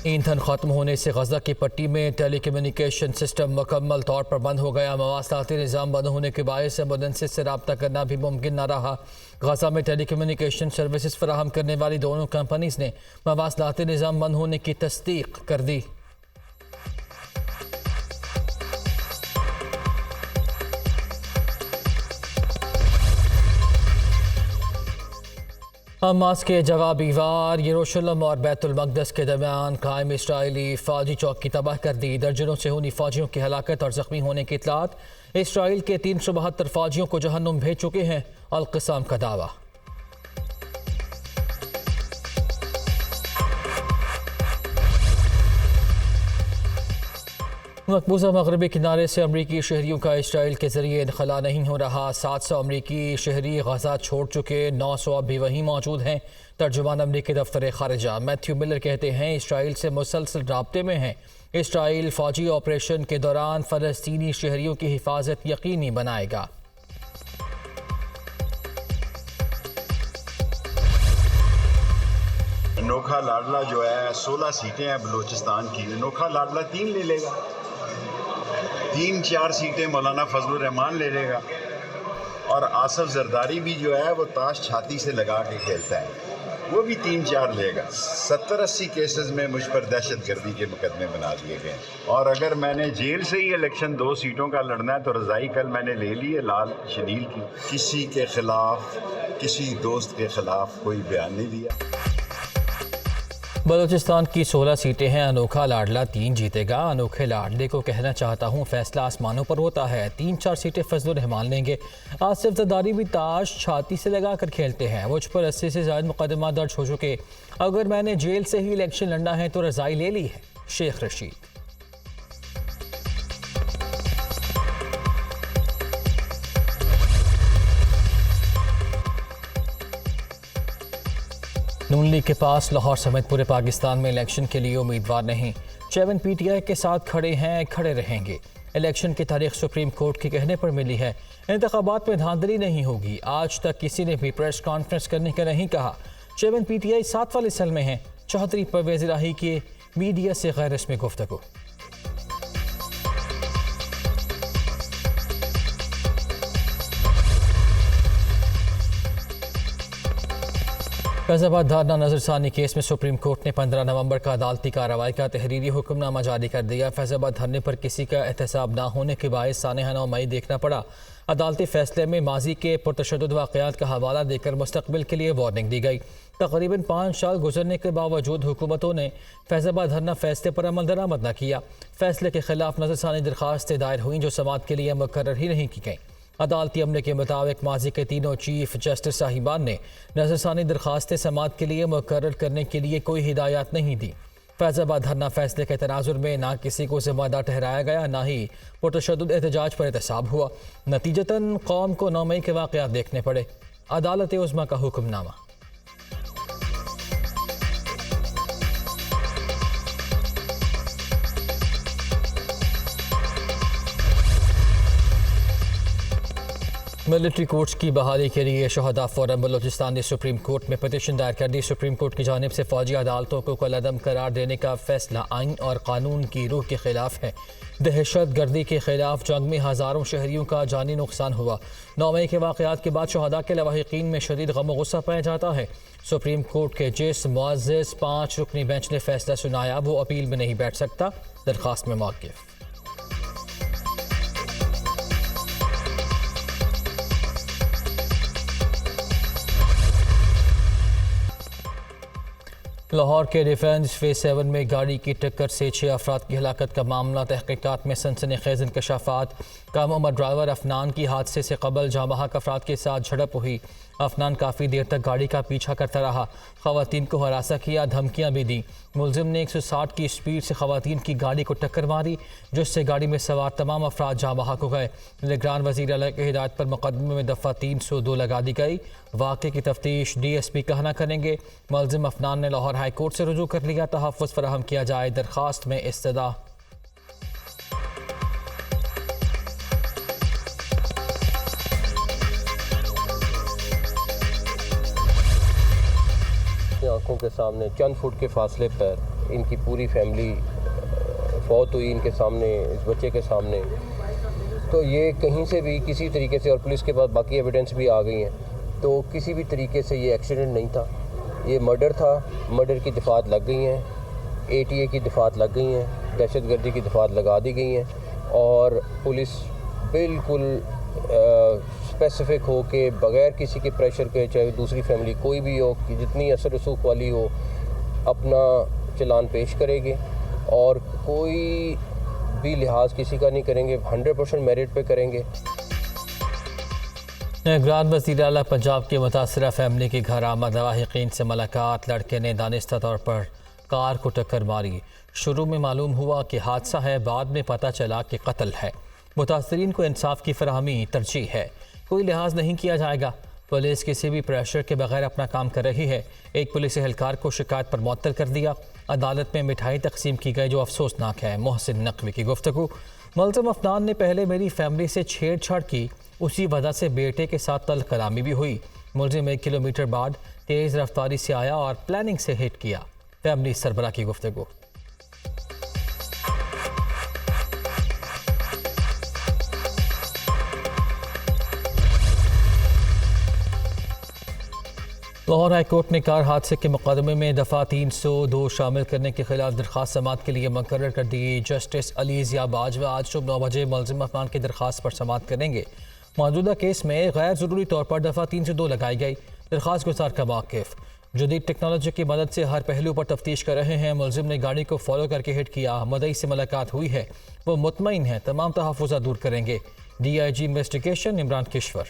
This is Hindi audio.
ईंधन खत्म होने से गजा की पट्टी में टेलीकम्युनिकेशन सिस्टम मुकम्मल तौर पर बंद हो गया। मवासलाती निज़ाम बंद होने के बायस एम्बुलेंस से रब्ता करना भी मुमकिन न रहा। गजा में टेलीकम्युनिकेशन सर्विसेज फराहम करने वाली दोनों कंपनीज ने मवासलाती निज़ाम बंद होने की तस्दीक कर दी। हमास के जवाबी वार यरूशलेम और बैतुल मक़दस के दरमियान कायम इस्राइली फ़ौजी चौकी तबाह कर दी। दर्जनों से हुई फ़ौजियों की हलाकत और ज़ख्मी होने की इतलात। इस्राइल के 372 फ़ौजियों को जहन्नुम भेज चुके हैं, अल-क़िसाम का दावा। मकबूजा मगरबी किनारे से अमरीकी शहरियों का इसराइल के ज़रिए इनखला नहीं हो रहा। 700 अमरीकी शहरी गजा छोड़ चुके, 900 अब भी वहीं मौजूद हैं। तर्जुमान अमरीकी दफ्तर खारिजा मैथ्यू मिलर कहते हैं इसराइल से मुसलसल राब्ते में हैं। इसराइल फ़ौजी ऑपरेशन के दौरान फ़लस्तीनी शहरियों की हिफाजत यकीनी बनाएगा। अनोखा लाडला जो है 16 सीटें हैं बलूचिस्तान की, अनोखा लाडला 3 ले लेगा, 3-4 सीटें मौलाना फजलुर रहमान ले लेगा। और आसफ जरदारी भी जो है वो ताश छाती से लगा के खेलता है, वो भी 3-4 लेगा। 70-80 केसेस में मुझ पर दहशतगर्दी के मुकदमे बना दिए गए। और अगर मैंने जेल से ही इलेक्शन 2 सीटों का लड़ना है तो रज़ाई कल मैंने ले ली है लाल शनील की। किसी के खिलाफ, किसी दोस्त के खिलाफ कोई बयान नहीं दिया। बलूचिस्तान की 16 सीटें हैं, अनोखा लाडला 3 जीतेगा। अनोखे लाडले को कहना चाहता हूँ फैसला आसमानों पर होता है। 3-4 सीटें फजलुर रहमान लेंगे। आसिफ जरदारी भी ताश छाती से लगा कर खेलते हैं। मुझ पर 80 से ज़्यादा मुकदमा दर्ज हो चुके। अगर मैंने जेल से ही इलेक्शन लड़ना है तो रज़ाई ले ली है। शेख रशीद। नून लीग के पास लाहौर समेत पूरे पाकिस्तान में इलेक्शन के लिए उम्मीदवार नहीं। चेयरमैन PTI के साथ खड़े हैं, खड़े रहेंगे। इलेक्शन की तारीख सुप्रीम कोर्ट के कहने पर मिली है। इंतखाबात में धांधली नहीं होगी। आज तक किसी ने भी प्रेस कॉन्फ्रेंस करने का नहीं कहा। चेयरमैन PTI 7 वाले सेल में हैं। चौधरी परवेज़ इलाही के मीडिया से गैर रस्मी गुफ्तगू। फैज़ाबाद धारना नज़रसानी केस में सुप्रीम कोर्ट ने 15 नवंबर का अदालती कार्रवाई का तहरीरी हुक्मनामा जारी कर दिया। फैज़ाबाद धरने पर किसी का एहतसाब ना होने के बायस सानहा 9 मई देखना पड़ा। अदालती फैसले में माजी के पुरतशद्दुद वाक़यात का हवाला देकर मुस्तक़बिल के लिए वार्निंग दी गई। तकरीबन 5 साल गुजरने के बावजूद हुकूमतों ने फैज़ाबाद धरना फैसले पर अमल दरामद न किया। फैसले के खिलाफ नज़रसानी दरख्वास्तें दायर हुई जो समाअत के लिए मुकर्रर ही नहीं की गईं। अदालती अमले के मुताबिक माजी के तीनों चीफ जस्टिस साहिबान ने नज़रसानी दरख्वास्तें समाअत के लिए मुकर्रर करने के लिए कोई हिदायत नहीं दी। फैज़ाबाद धरना फैसले के तनाजुर में ना किसी को ज़िम्मेदार ठहराया गया, ना ही पुरतशद्दुद एहतजाज पर एहतसाब हुआ। नतीजतन कौम को 9 मई के वाक़यात देखने पड़े। अदालत उज़्मा का हुक्मनामा। मिलिट्री कोर्ट्स की बहाली के लिए शहदा फोरम बलूचिस्तान ने सुप्रीम कोर्ट में पटिशन दायर कर दी। सुप्रीम कोर्ट की जानिब से फौजी अदालतों को कलअदम करार देने का फैसला आइन और कानून की रूह के खिलाफ है। दहशत गर्दी के खिलाफ जंग में हज़ारों शहरियों का जानी नुकसान हुआ। 9 मई के वाक़यात के बाद शहदा के लवाहिकीन में शदीद गम व गुस्सा पाया जाता है। सुप्रीम कोर्ट के जिस मुअज़्ज़ज़ 5 रुकनी बेंच ने फैसला सुनाया वो अपील में नहीं बैठ सकता। दरख्वास्त में मौक़िफ़। लाहौर के डिफेंस फेज 7 में गाड़ी की टक्कर से 6 अफराद की हलाकत का मामला। तहकीकात में सनसनीखेज इंकशाफात। कम उम्र ड्राइवर अफनान की हादसे से कबल जामहक अफराद के साथ झड़प हुई। अफनान काफ़ी देर तक गाड़ी का पीछा करता रहा, ख़वातीन को हरासा किया, धमकियाँ भी दी। मुलजिम ने 160 की स्पीड से ख़वातीन की गाड़ी को टक्कर मारी, जिससे गाड़ी में सवार तमाम अफराद जामहक हो गए। निगरान वज़ीर आला की हिदायत पर मुकदमे में दफ़ा 302 लगा दी गई। वाक़े की तफ्तीश DSP कहना करेंगे। मुलजिम अफनान ने लाहौर हाई कोर्ट से रुजू कर लिया, तहफ़्फ़ुज़ फराहम किया जाए। दरख्वास्त में इस्तदा। आंखों के सामने चंद फुट के फासले पर इनकी पूरी फैमिली फौत हुई इनके सामने, इस बच्चे के सामने। तो ये कहीं से भी किसी तरीके से, और पुलिस के पास बाकी एविडेंस भी आ गई हैं, तो किसी भी तरीके से ये एक्सीडेंट नहीं था, ये मर्डर था। मर्डर की दफात लग गई हैं, ATA की दफात लग गई हैं, दहशतगर्दी की दफात लगा दी गई हैं, और पुलिस बिल्कुल स्पेसिफिक हो के बग़ैर किसी के प्रेशर के, चाहे दूसरी फैमिली कोई भी हो, कि जितनी असर रसूख वाली हो, अपना चलान पेश करेंगे और कोई भी लिहाज किसी का नहीं करेंगे, 100% मेरिट पे करेंगे। निगरान वज़ीर आला पंजाब की मुतासरा फैमिली के घर आमद लवाहिकीन से मुलाकात। लड़के ने दानिस्ता तौर पर कार को टक्कर मारी। शुरू में मालूम हुआ कि हादसा है, बाद में पता चला कि कत्ल है। मुतासरीन को इंसाफ की फराहमी तरजीह है, कोई लिहाज नहीं किया जाएगा। पुलिस किसी भी प्रेशर के बगैर अपना काम कर रही है। एक पुलिस एहलकार को शिकायत पर मुअत्तल कर दिया। अदालत में मिठाई तकसीम की गई जो अफसोसनाक है। मोहसिन नकवी की गुफ्तगू। मुलज़िम अफनान ने पहले मेरी फैमिली से छेड़छाड़ की, उसी वजह से बेटे के साथ तल्ख कलामी भी हुई। मुलज़िम 1 किलोमीटर बाद तेज़ रफ्तारी से आया और प्लानिंग से हिट किया। फैमिली सरबरा की गुफ्तगू। लाहौर हाई कोर्ट ने कार हादसे के मुकदमे में दफ़ा 302 शामिल करने के खिलाफ दरख्वास्त समाअत के लिए मुकर्रर कर दी। जस्टिस अली ज़िया बाजवा आज सुबह 9 बजे मुलज़िम अफनान की दरख्वास्त पर समाअत करेंगे। मौजूदा केस में गैर ज़रूरी तौर पर दफ़ा 302 लगाई गई। दरख्वास्त गुज़ार का मौक़िफ़, जदीद टेक्नोलॉजी की मदद से हर पहलू पर तफ्तीश कर रहे हैं। मुलज़िम ने गाड़ी को फॉलो करके हिट किया। मुद्दई से मुलाकात हुई है, वो मुतमईन है, तमाम तहफ़्फ़ुज़ात दूर करेंगे। DIG investigation Imran Kishwar.